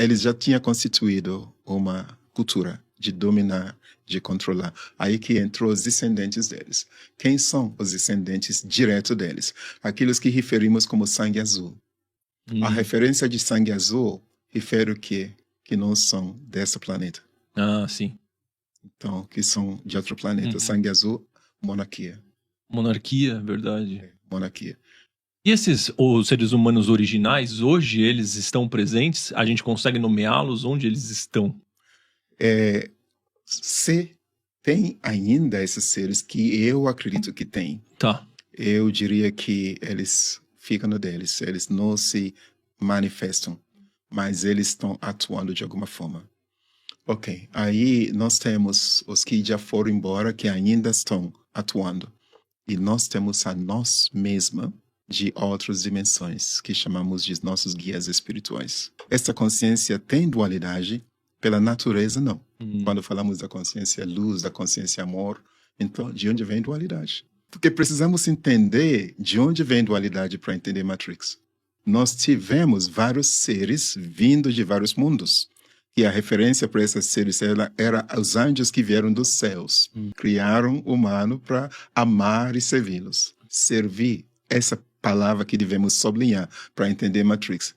eles já tinham constituído uma cultura de dominar, de controlar. Aí que entrou os descendentes deles. Quem são os descendentes diretos deles? Aqueles que referimos como sangue azul. A referência de sangue azul refere o quê? Que não são desse planeta. Ah, sim. Então, que são de outro planeta. Sangue azul, monarquia. Monarquia, verdade. Monarquia. E os seres humanos originais, hoje eles estão presentes? A gente consegue nomeá-los? Onde eles estão? Se tem ainda esses seres que eu acredito que tem, Tá. eu diria que eles ficam no deles, eles não se manifestam, mas eles estão atuando de alguma forma. Ok, aí nós temos os que já foram embora, que ainda estão atuando. E nós temos a nós mesma de outras dimensões, que chamamos de nossos guias espirituais. Essa consciência tem dualidade, pela natureza não. Quando falamos da consciência luz, da consciência amor, então de onde vem dualidade? Porque precisamos entender de onde vem dualidade para entender Matrix. Nós tivemos vários seres vindo de vários mundos. E a referência para esses seres era os anjos que vieram dos céus. Criaram o humano para amar e servi-los. Servir, essa palavra que devemos sublinhar para entender Matrix.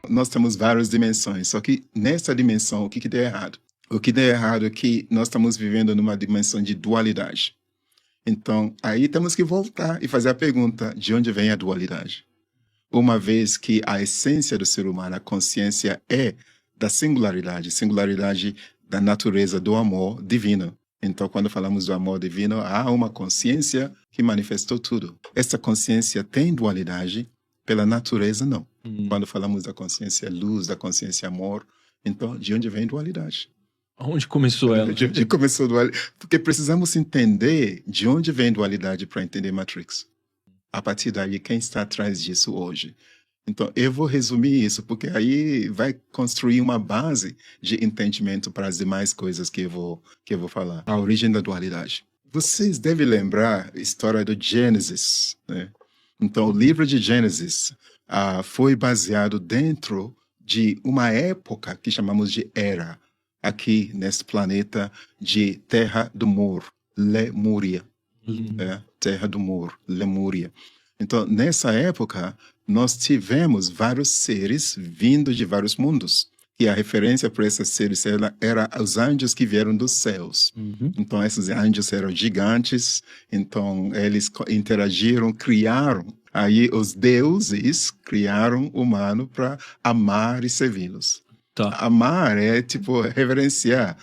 Nós temos várias dimensões, só que nessa dimensão, o que deu errado? O que deu errado é que nós estamos vivendo numa dimensão de dualidade. Então, aí temos que voltar e fazer a pergunta, de onde vem a dualidade? Uma vez que a essência do ser humano, a consciência é da singularidade da natureza do amor divino. Então, quando falamos do amor divino, há uma consciência que manifestou tudo. Essa consciência tem dualidade, pela natureza não. Quando falamos da consciência luz, da consciência amor, então, de onde vem dualidade? Onde começou ela? De onde começou dualidade? Porque precisamos entender de onde vem dualidade para entender Matrix. A partir daí, quem está atrás disso hoje? Então, eu vou resumir isso, porque aí vai construir uma base de entendimento para as demais coisas que eu vou falar. A origem da dualidade. Vocês devem lembrar a história do Gênesis, né? Então, o livro de Gênesis foi baseado dentro de uma época que chamamos de Era, aqui nesse planeta de Terra do Mor, Lemúria. Terra do Mor, Lemúria. Então, nessa época, nós tivemos vários seres vindo de vários mundos. E a referência para esses seres era os anjos que vieram dos céus. Então, esses anjos eram gigantes, então eles interagiram, criaram. Aí os deuses criaram o humano para amar e servi-los. Tá. Amar é tipo reverenciar,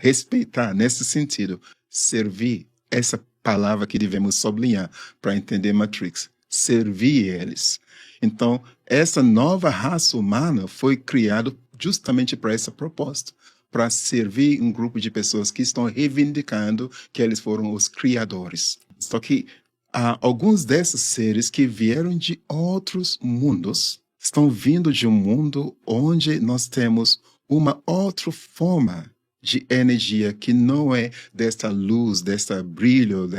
respeitar, nesse sentido. Servir, essa palavra que devemos sublinhar para entender Matrix. Servir eles. Então, essa nova raça humana foi criada justamente para essa proposta, para servir um grupo de pessoas que estão reivindicando que eles foram os criadores. Só que alguns desses seres que vieram de outros mundos estão vindo de um mundo onde nós temos uma outra forma de energia que não é desta luz, desta brilho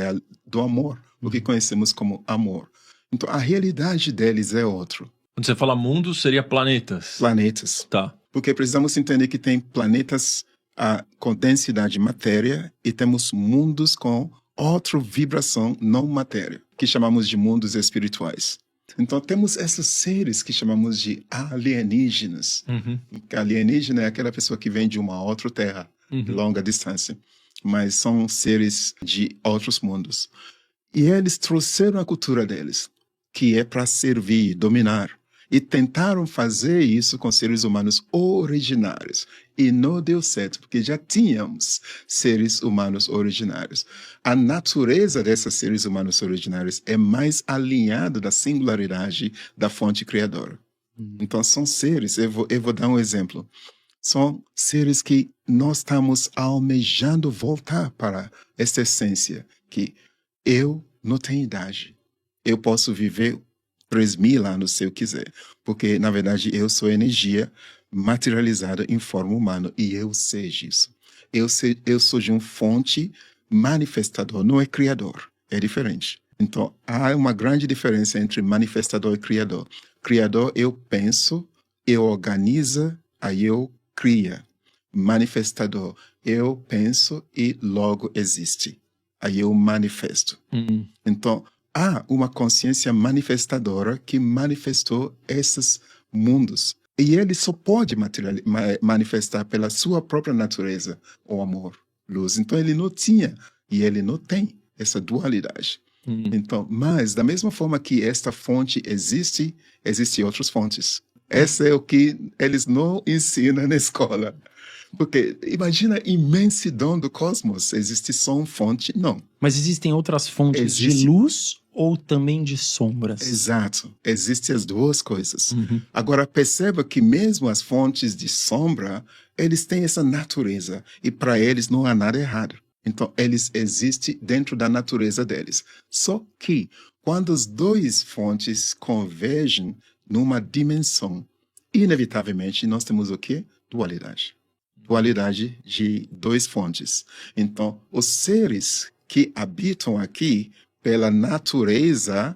do amor, o que conhecemos como amor. Então, a realidade deles é outra. Quando você fala mundo, seria planetas. Planetas. Tá. Porque precisamos entender que tem planetas com densidade de matéria e temos mundos com outra vibração não matéria, que chamamos de mundos espirituais. Então, temos esses seres que chamamos de alienígenas. Alienígena é aquela pessoa que vem de uma outra terra, de longa distância. Mas são seres de outros mundos. E eles trouxeram a cultura deles, que é para servir, dominar. E tentaram fazer isso com seres humanos originários. E não deu certo, porque já tínhamos seres humanos originários. A natureza desses seres humanos originários é mais alinhada da singularidade da fonte criadora. Então, são seres, eu vou dar um exemplo. São seres que nós estamos almejando voltar para essa essência, que eu não tenho idade. Eu posso viver 3.000 anos se eu quiser, porque, na verdade, eu sou energia materializada em forma humana e eu sei disso. Eu sou de uma fonte manifestador, não é criador. É diferente. Então, há uma grande diferença entre manifestador e criador. Criador, eu penso, eu organizo, aí eu crio. Manifestador, eu penso e logo existe. Aí eu manifesto. Então, há uma consciência manifestadora que manifestou esses mundos. E ele só pode manifestar pela sua própria natureza o amor, luz. Então, ele não tinha e ele não tem essa dualidade. Então, mas, da mesma forma que esta fonte existe, existem outras fontes. Essa é o que eles não ensinam na escola. Porque imagina a imensidão do cosmos. Existe só uma fonte? Não. Mas existem outras fontes de luz ou também de sombras? Exato. Existem as duas coisas. Agora, perceba que mesmo as fontes de sombra, eles têm essa natureza. E para eles não há nada errado. Então, eles existem dentro da natureza deles. Só que, quando as duas fontes convergem numa dimensão, inevitavelmente, nós temos o quê? Dualidade. Dualidade de duas fontes. Então, os seres que habitam aqui, pela natureza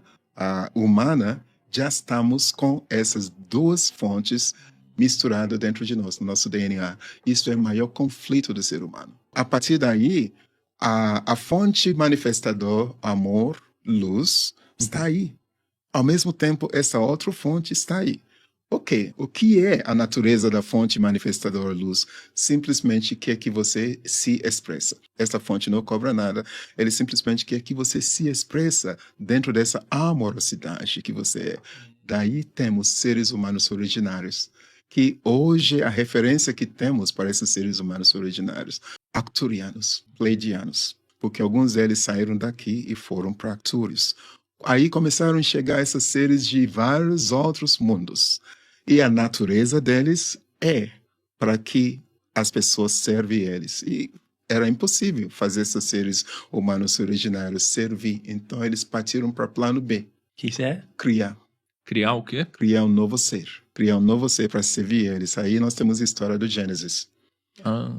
humana, já estamos com essas duas fontes misturadas dentro de nós, no nosso DNA. Isso é o maior conflito do ser humano. A partir daí, a fonte manifestador, amor, luz, está aí. Ao mesmo tempo, essa outra fonte está aí. Ok, o que é a natureza da fonte manifestadora luz? Simplesmente quer que você se expressa. Essa fonte não cobra nada, ele simplesmente quer que você se expressa dentro dessa amorosidade que você é. Daí temos seres humanos originários, que hoje a referência que temos para esses seres humanos originários, arcturianos, pleiadianos, porque alguns deles saíram daqui e foram para Arcturus. Aí começaram a chegar esses seres de vários outros mundos. E a natureza deles é para que as pessoas servem eles. E era impossível fazer esses seres humanos originários servir. Então eles partiram para plano B. Que isso é? Criar. Criar o quê? Criar um novo ser. Criar um novo ser para servir eles. Aí nós temos a história do Gênesis.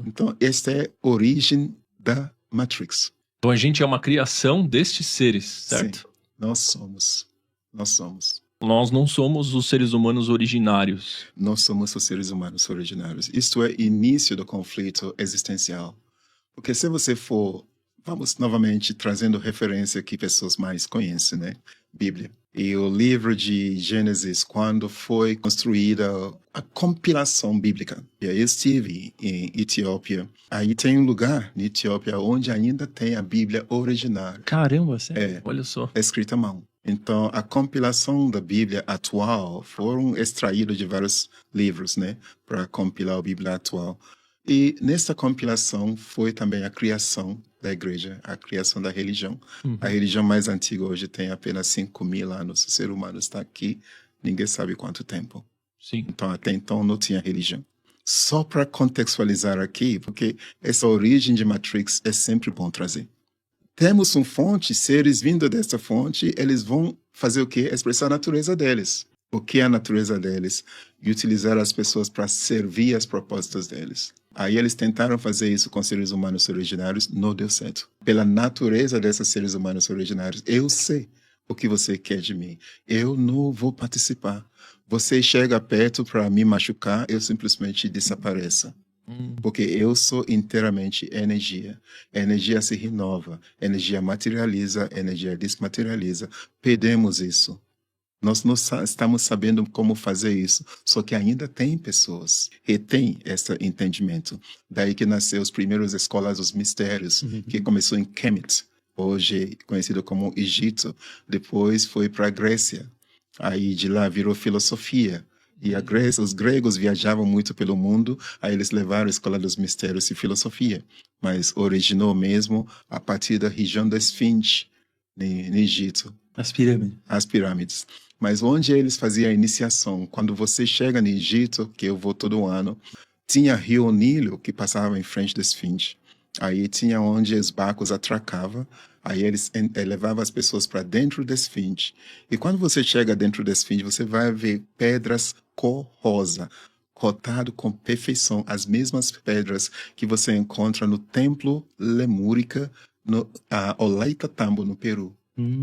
Então esta é a origem da Matrix. Então a gente é uma criação destes seres, certo? Sim, nós somos. Nós somos. Nós não somos os seres humanos originários. Nós somos os seres humanos originários. Isto é início do conflito existencial. Porque se você for, vamos novamente trazendo referência que pessoas mais conhecem, né? Bíblia. E o livro de Gênesis, quando foi construída a compilação bíblica. E aí eu estive em Etiópia. Aí tem um lugar na Etiópia onde ainda tem a Bíblia original. Caramba, sério? Olha só. É escrita à mão. Então, a compilação da Bíblia atual foram extraídas de vários livros, né? Para compilar a Bíblia atual. E nessa compilação foi também a criação da igreja, a criação da religião. A religião mais antiga hoje tem apenas 5.000 anos. O ser humano está aqui, ninguém sabe quanto tempo. Sim. Então, até então, não tinha religião. Só para contextualizar aqui, porque essa origem de Matrix é sempre bom trazer. Temos uma fonte, seres vindo dessa fonte, eles vão fazer o quê? Expressar a natureza deles. O que é a natureza deles? E utilizar as pessoas para servir as propostas deles. Aí eles tentaram fazer isso com seres humanos originários, não deu certo. Pela natureza desses seres humanos originários, eu sei o que você quer de mim. Eu não vou participar. Você chega perto para me machucar, eu simplesmente desapareço. Porque eu sou inteiramente energia. A energia se renova, a energia materializa, a energia desmaterializa. Perdemos isso. Nós não estamos sabendo como fazer isso, só que ainda tem pessoas que têm esse entendimento. Daí que nasceu as primeiras escolas dos mistérios, que começou em Kemet, hoje conhecido como Egito. Depois foi para a Grécia. Aí de lá virou filosofia. E a Grécia, os gregos viajavam muito pelo mundo, aí eles levaram a escola dos mistérios e filosofia. Mas originou mesmo a partir da região da Esfinge, no Egito. As pirâmides. As pirâmides. Mas onde eles faziam a iniciação? Quando você chega no Egito, que eu vou todo ano, tinha rio Nilo que passava em frente da Esfinge. Aí tinha onde os barcos atracavam, aí eles levavam as pessoas para dentro da Esfinge. E quando você chega dentro da Esfinge, você vai ver pedras cor rosa. cortado com perfeição, as mesmas pedras que você encontra no templo lemúrica, no Ollantaytambo, no Peru.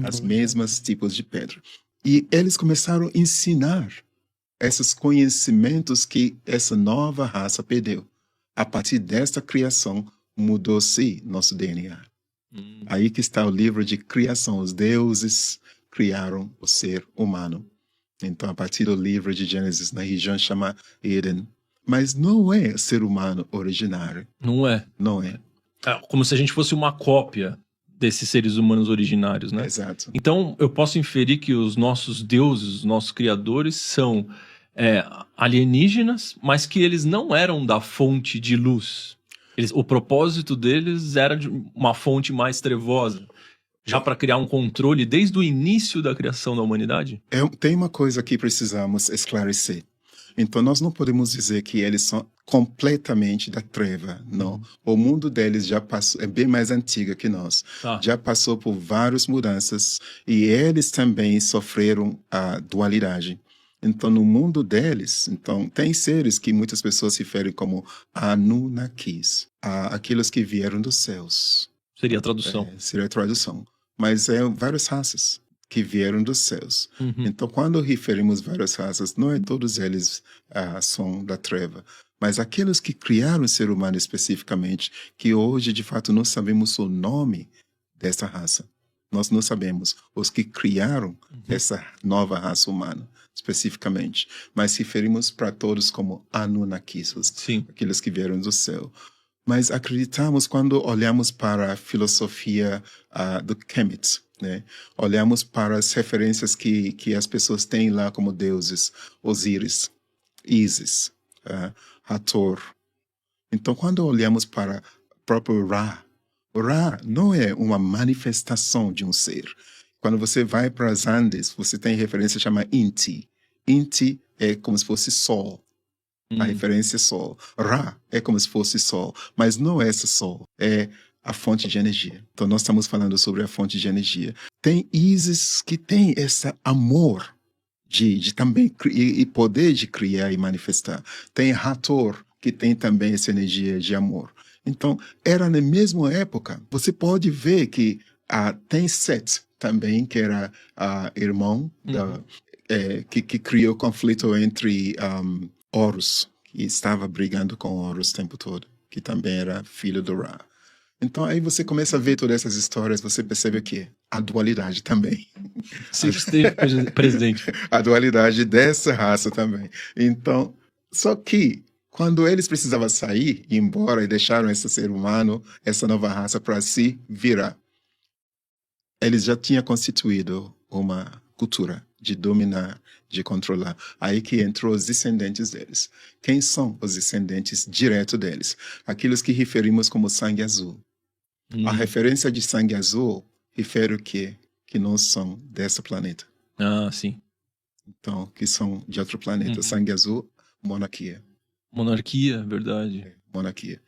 As mesmas tipos de pedra. E eles começaram a ensinar esses conhecimentos que essa nova raça perdeu. A partir desta criação, mudou-se nosso DNA. Aí que está o livro de criação. Os deuses criaram o ser humano. Então, a partir do livro de Gênesis, na região chama Éden. Mas não é ser humano originário. Não é. Não é. É como se a gente fosse uma cópia desses seres humanos originários, né? Exato. Então, eu posso inferir que os nossos deuses, os nossos criadores, são alienígenas, mas que eles não eram da fonte de luz. O propósito deles era de uma fonte mais trevosa, já para criar um controle desde o início da criação da humanidade? Tem uma coisa que precisamos esclarecer. Então, nós não podemos dizer que eles são completamente da treva, não. O mundo deles já passou, é bem mais antigo que nós. Já passou por várias mudanças e eles também sofreram a dualidade. Então, no mundo deles, tem seres que muitas pessoas se referem como Anunnakis, aqueles que vieram dos céus. Seria a tradução. Seria a tradução. Mas várias raças que vieram dos céus. Então, quando referimos várias raças, não é todos eles são da treva, mas aqueles que criaram o ser humano especificamente, que hoje, de fato, não sabemos o nome dessa raça. Nós não sabemos os que criaram essa nova raça humana, especificamente. Mas referimos para todos como Anunnakis, aqueles que vieram do céu. Mas acreditamos quando olhamos para a filosofia do Kemet, né? Olhamos para as referências que as pessoas têm lá como deuses, Osíris, Ísis, Hathor. Então, quando olhamos para o próprio Ra não é uma manifestação de um ser. Quando você vai para as Andes, você tem referência chamada Inti. Inti é como se fosse sol. A referência é sol. Ra é como se fosse sol, mas não é esse sol, é a fonte de energia. Então nós estamos falando sobre a fonte de energia. Tem Ísis que tem esse amor de também e poder de criar e manifestar. Tem Hathor que tem também essa energia de amor. Então era na mesma época. Você pode ver que tem Set também, que era irmão que criou o conflito entre Horus, que estava brigando com Horus o tempo todo, que também era filho do Ra. Então aí você começa a ver todas essas histórias, você percebe o quê? A dualidade também. Sempre esteve presente. A dualidade dessa raça também. Então, só que quando eles precisavam sair, ir embora e deixaram esse ser humano, essa nova raça para se virar, eles já tinham constituído uma cultura de dominar, de controlar. Aí que entrou os descendentes deles. Quem são os descendentes direto deles? Aqueles que referimos como sangue azul. A referência de sangue azul refere o quê? Que não são desse planeta. Sim. Então, que são de outro planeta. Sangue azul, monarquia. Monarquia, verdade. Monarquia.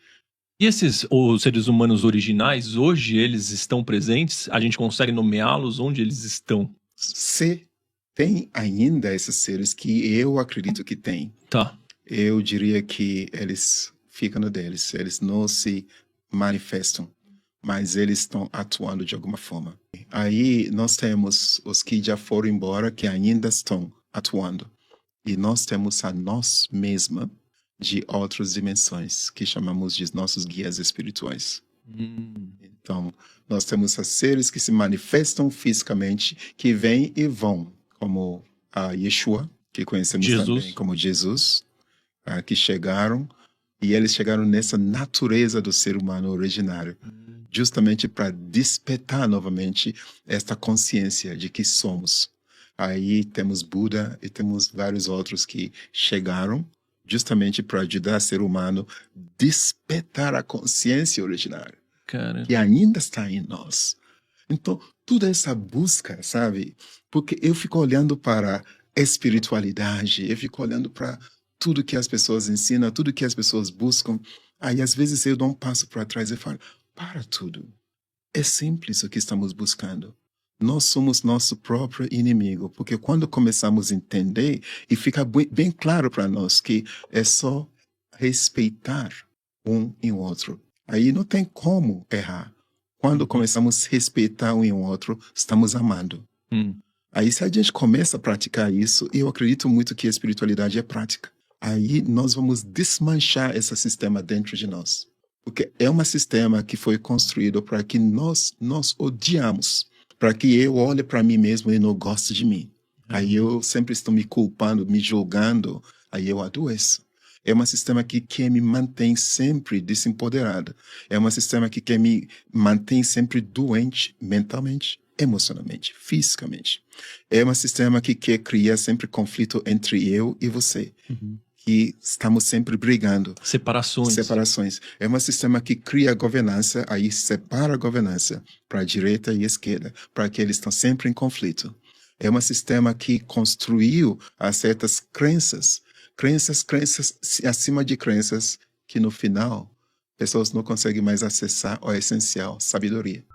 E os seres humanos originais, hoje eles estão presentes? A gente consegue nomeá-los onde eles estão? Se tem ainda esses seres que eu acredito que tem. Tá. Eu diria que eles ficam no deles. Eles não se manifestam, mas eles estão atuando de alguma forma. Aí nós temos os que já foram embora, que ainda estão atuando. E nós temos a nós mesma de outras dimensões, que chamamos de nossos guias espirituais. Então, nós temos os seres que se manifestam fisicamente, que vêm e vão, como a Yeshua, que conhecemos também como Jesus, que chegaram, e eles chegaram nessa natureza do ser humano originário, justamente para despertar novamente esta consciência de que somos. Aí temos Buda e temos vários outros que chegaram justamente para ajudar o ser humano a despertar a consciência originária, que ainda está em nós. Então, toda essa busca, sabe? Porque eu fico olhando para a espiritualidade, eu fico olhando para tudo que as pessoas ensinam, tudo que as pessoas buscam. Aí, às vezes, eu dou um passo para trás e falo, para tudo. É simples o que estamos buscando. nós somos nosso próprio inimigo, porque quando começamos a entender e fica bem claro para nós que é só respeitar um e o outro, aí não tem como errar. Quando começamos a respeitar um e o outro, estamos amando. Aí se a gente começa a praticar isso, eu acredito muito que a espiritualidade é prática. Aí nós vamos desmanchar esse sistema dentro de nós. Porque é um sistema que foi construído para que nós odiamos, para que eu olhe para mim mesmo e não goste de mim. Aí eu sempre estou me culpando, me julgando, aí eu adoeço. É um sistema que me mantém sempre desempoderado. É um sistema que me mantém sempre doente mentalmente, emocionalmente, fisicamente. É um sistema que quer criar sempre conflito entre eu e você. Que estamos sempre brigando. Separações. É um sistema que cria governança, aí separa a governança para a direita e a esquerda, para que eles estão sempre em conflito. É um sistema que construiu certas crenças acima de crenças, que no final, pessoas não conseguem mais acessar o essencial, sabedoria.